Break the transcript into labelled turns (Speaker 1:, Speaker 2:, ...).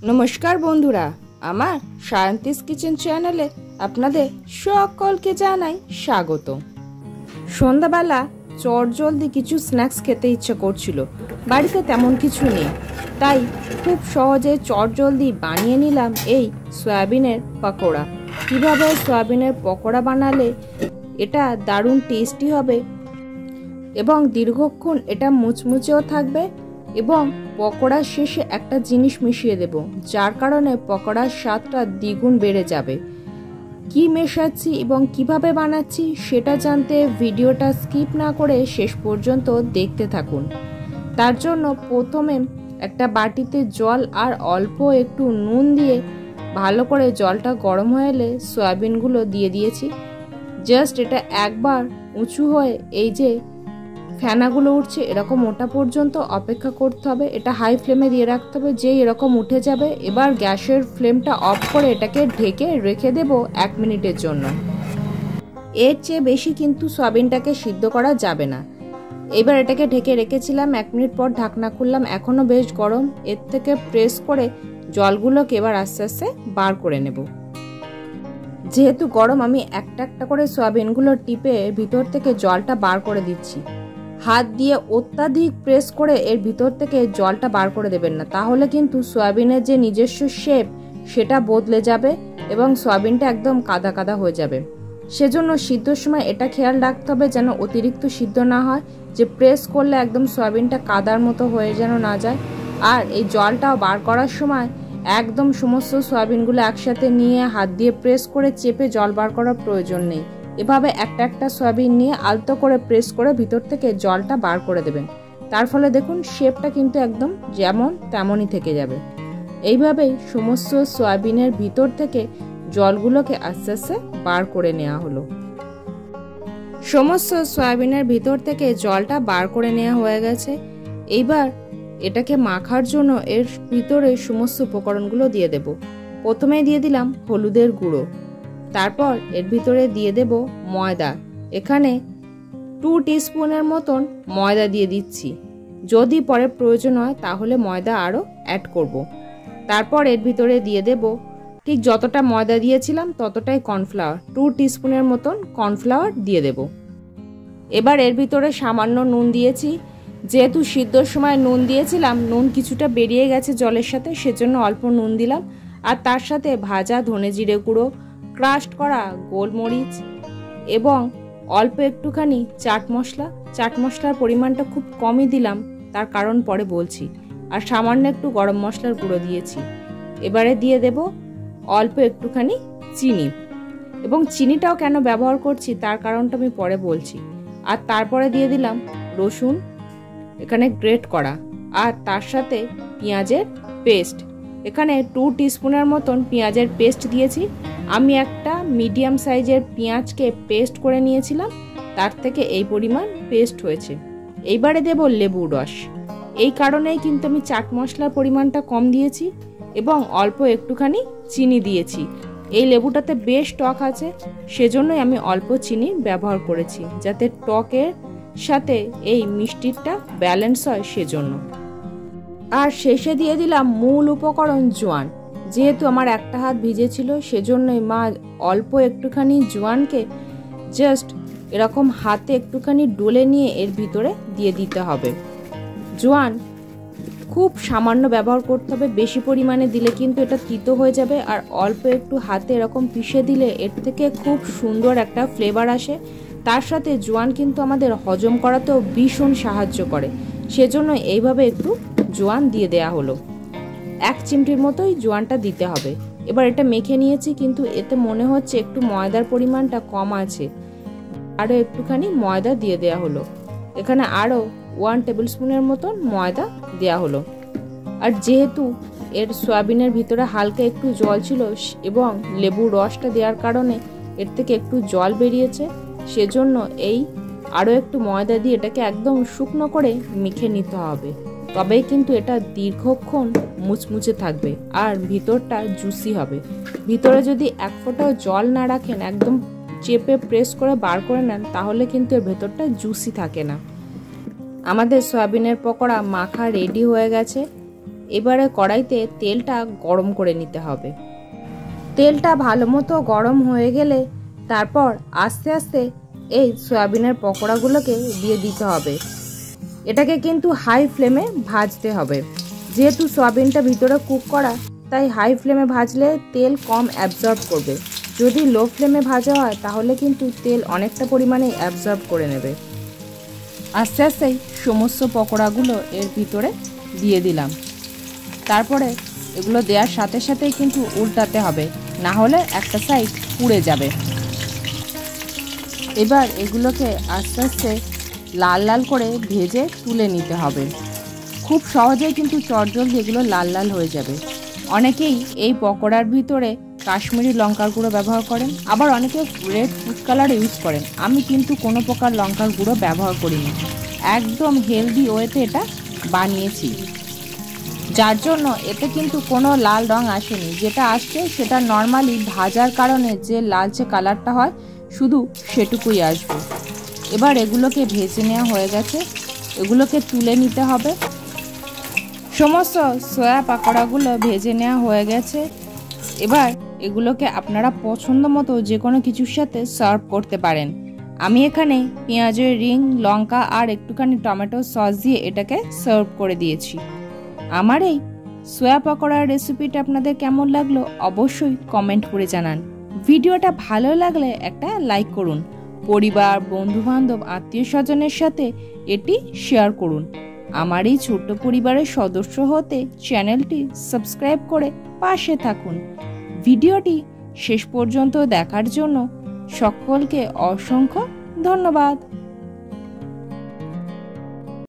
Speaker 1: নমস্কার বন্ধুরা, আমার শান্তিস কিচেন চ্যানেলে আপনাদের সকলকে জানাই স্বাগত। সন্ধ্যাবেলা চটজলদি কিছু স্ন্যাক্স খেতে ইচ্ছে করছিল, বাড়িতে তেমন কিছু নেই, তাই খুব সহজে চটজলদি বানিয়ে নিলাম এই সয়াবিনের পকোড়া। কিভাবে সয়াবিনের পকোড়া বানালে এটা দারুণ টেস্টি হবে এবং দীর্ঘক্ষণ এটা মুচমুচেও থাকবে এবং পকোড়ার শেষে একটা জিনিস মিশিয়ে দেব, যার কারণে পকোড়ার স্বাদটা দ্বিগুণ বেড়ে যাবে। কি মেশাচ্ছি এবং কিভাবে বানাচ্ছি সেটা জানতে ভিডিওটা স্কিপ না করে শেষ পর্যন্ত দেখতে থাকুন। তার জন্য প্রথমে একটা বাটিতে জল আর অল্প একটু নুন দিয়ে ভালো করে জলটা গরম হয়ে এলে সয়াবিনগুলো দিয়ে দিয়েছি। জাস্ট এটা একবার উঁচু হয়ে এই যে ফেনাগুলো উঠছে এরকম ওঠা পর্যন্ত অপেক্ষা করতে হবে। এটা হাই ফ্লেমে দিয়ে রাখতে হবে। যেই এরকম উঠে যাবে এবার গ্যাসের ফ্লেমটা অফ করে এটাকে ঢেকে রেখে দেব 1 মিনিটের জন্য। এর চেয়ে বেশি কিন্তু সয়াবিনটাকে সিদ্ধ করা যাবে না। এবার এটাকে ঢেকে রেখেছিলাম, 1 মিনিট পর ঢাকনা খুললাম, এখনও বেশ গরম। এর থেকে প্রেস করে জলগুলোকে এবার আস্তে আস্তে বার করে নেব। যেহেতু গরম আমি একটা একটা করে সয়াবিনগুলো টিপে ভিতর থেকে জলটা বার করে দিচ্ছি। হাত দিয়ে অত্যাধিক প্রেস করে এর ভিতর থেকে জলটা বার করে দেবেন না, তাহলে কিন্তু সয়াবিনের যে নিজস্ব শেপ সেটা বদলে যাবে এবং সয়াবিনটা একদম কাদা কাদা হয়ে যাবে। সেজন্য সিদ্ধর সময় এটা খেয়াল রাখতে হবে যেন অতিরিক্ত সিদ্ধ না হয়, যে প্রেস করলে একদম সয়াবিনটা কাদার মতো হয়ে যেন না যায়। আর এই জলটাও বার করার সময় একদম সমস্ত সয়াবিনগুলো একসাথে নিয়ে হাত দিয়ে প্রেস করে চেপে জল বার করার প্রয়োজন নেই। এভাবে একটা একটা সয়াবিন নিয়ে আলতো করে প্রেস করে ভিতর থেকে জলটা বার করে দেবেন। তার ফলে দেখুন শেপটা কিন্তু একদম যেমন তেমনই থেকে যাবে। এইভাবেই সমস্ত সয়াবিনের ভিতর থেকে জলগুলোকে আস্তে আস্তে বার করে নেওয়া হলো। সমস্ত সয়াবিনের ভিতর থেকে জলটা বার করে নেওয়া হয়ে গেছে। এইবার এটাকে মাখার জন্য এর ভিতরে সমস্ত উপকরণগুলো দিয়ে দেব। প্রথমে দিয়ে দিলাম হলুদের গুঁড়ো, তারপর এর ভিতরে দিয়ে দেব ময়দা। এখানে 2 টিস্পুনের মতন ময়দা দিয়ে দিচ্ছি, যদি পরে প্রয়োজন হয় তাহলে ময়দা আরও অ্যাড করব। তারপর এর ভিতরে দিয়ে দেব ঠিক যতটা ময়দা দিয়েছিলাম ততটাই কর্নফ্লাওয়ার, 2 টিস্পুনের মতন কর্নফ্লাওয়ার দিয়ে দেব। এবার এর ভিতরে সামান্য নুন দিয়েছি, যেহেতু সিদ্ধর সময় নুন দিয়েছিলাম, নুন কিছুটা বেরিয়ে গেছে জলের সাথে, সেজন্য অল্প নুন দিলাম। আর তার সাথে ভাজা ধনে জিরে গুঁড়ো, ক্রাশড করা গোলমরিচ এবং অল্প একটুখানি চাট মশলা। চাট মশলার পরিমাণটা খুব কমই দিলাম, তার কারণ পরে বলছি। আর সামান্য একটু গরম মশলার গুঁড়ো দিয়েছি। এবারে দিয়ে দেব অল্প একটুখানি চিনি, এবং চিনিটাও কেন ব্যবহার করছি তার কারণটা আমি পরে বলছি। আর তারপরে দিয়ে দিলাম রসুন এখানে গ্রেট করা, আর তার সাথে পেঁয়াজের পেস্ট। এখানে 2 টিস্পুনের মতন পেঁয়াজের পেস্ট দিয়েছি। আমি একটা মিডিয়াম সাইজের পেঁয়াজকে পেস্ট করে নিয়েছিলাম, তার থেকে এই পরিমাণ পেস্ট হয়েছে। এইবারে দেব লেবুর রস। এই কারণেই কিন্তু আমি চাট মশলার পরিমাণটা কম দিয়েছি এবং অল্প একটুখানি চিনি দিয়েছি। এই লেবুটাতে বেশ টক আছে, সেজন্যই আমি অল্প চিনি ব্যবহার করেছি, যাতে টকের সাথে এই মিষ্টিটা ব্যালেন্স হয় সেজন্য। আর শেষে দিয়ে দিলাম মূল উপকরণ জোয়ান। যেহেতু আমার একটা হাত ভিজে ছিল, সেজন্যই মা অল্প একটুখানি জোয়ানকে জাস্ট এরকম হাতে একটুখানি ডলে নিয়ে এর ভিতরে দিয়ে দিতে হবে। জোয়ান খুব সামান্য ব্যবহার করতে হবে, বেশি পরিমাণে দিলে কিন্তু এটা তিতো হয়ে যাবে। আর অল্প একটু হাতে এরকম পিষে দিলে এর থেকে খুব সুন্দর একটা ফ্লেভার আসে। তার সাথে জোয়ান কিন্তু আমাদের হজম করাতেও ভীষণ সাহায্য করে, সেজন্য এইভাবে একটু জোয়ান দিয়ে দেয়া হলো। 1 চিমটির মতোই জোয়ানটা দিতে হবে। এবার এটা মেখে নিয়েছি, কিন্তু এতে মনে হচ্ছে একটু ময়দার পরিমাণটা কম আছে, আরও একটুখানি ময়দা দিয়ে দেয়া হলো। এখানে আরও 1 টেবিল স্পুনের মতন ময়দা দেয়া হলো। আর যেহেতু এর সয়াবিনের ভিতরে হালকা একটু জল ছিল এবং লেবুর রসটা দেওয়ার কারণে এর থেকে একটু জল বেরিয়েছে, সেজন্য এই আরও একটু ময়দা দিয়ে এটাকে একদম শুকনো করে মেখে নিতে হবে। তবেই কিন্তু এটা দীর্ঘক্ষণ মুচমুচে থাকবে আর ভিতরটা জুসি হবে। ভিতরে যদি 1 ফোঁটাও জল না রাখেন, একদম চেপে প্রেস করে বার করে নেন, তাহলে কিন্তু এর ভেতরটা জুসি থাকে না। আমাদের সয়াবিনের পকোড়া মাখা রেডি হয়ে গেছে। এবারে কড়াইতে তেলটা গরম করে নিতে হবে। তেলটা ভালো মতো গরম হয়ে গেলে তারপর আস্তে আস্তে এই সয়াবিনের পকোড়াগুলোকে দিয়ে দিতে হবে। এটাকে কিন্তু হাই ফ্লেমে ভাজতে হবে, যেহেতু সয়াবিনটা ভিতরে কুক করা, তাই হাই ফ্লেমে ভাজলে তেল কম অ্যাবজর্ব করবে। যদি লো ফ্লেমে ভাজা হয় তাহলে কিন্তু তেল অনেকটা পরিমাণে অ্যাবজর্ব করে নেবে। আস্তে আস্তে সমস্ত পকোড়াগুলো এর ভিতরে দিয়ে দিলাম। তারপরে এগুলো দেওয়ার সাথে সাথেই কিন্তু উল্টাতে হবে, না হলে একটা সাইড পুড়ে যাবে। এবার এগুলোকে আস্তে আস্তে লাল লাল করে ভেজে তুলে নিতে হবে। খুব সহজেই কিন্তু চটজলদি এগুলো লাল লাল হয়ে যাবে। অনেকেই এই পকোড়ার ভিতরে কাশ্মীরি লঙ্কার গুঁড়ো ব্যবহার করেন, আবার অনেকে রেড ফুড কালার ইউজ করেন। আমি কিন্তু কোনো প্রকার লঙ্কার গুঁড়ো ব্যবহার করিনি, একদম হেলদি ওয়েতে এটা বানিয়েছি, যার জন্য এতে কিন্তু কোনো লাল রং আসেনি। যেটা আসছে সেটা নর্মালি ভাজার কারণে যে লালচে কালারটা হয় শুধু সেটুকুই আসবে। এবার এগুলোকে ভেজে নেওয়া হয়ে গেছে, এগুলোকে তুলে নিতে হবে। সমস্ত সয়া পাকোড়াগুলো ভেজে নেওয়া হয়ে গেছে। এবার এগুলোকে আপনারা পছন্দ মতো যে কোনো কিছুর সাথে সার্ভ করতে পারেন। আমি এখানে পেঁয়াজের রিং, লঙ্কা আর একটুখানি টমেটো সস দিয়ে এটাকে সার্ভ করে দিয়েছি। আমার এই সয়া পকোড়ার রেসিপিটা আপনাদের কেমন লাগলো অবশ্যই কমেন্ট করে জানান। ভিডিওটা ভালো লাগলে একটা লাইক করুন, পরিবার, বন্ধুবান্ধব, আত্মীয় স্বজনের সাথে এটি শেয়ার করুন। আমার এই ছোট্ট পরিবারের সদস্য হতে চ্যানেলটি সাবস্ক্রাইব করে পাশে থাকুন। ভিডিওটি শেষ পর্যন্ত দেখার জন্য সকলকে অসংখ্য ধন্যবাদ।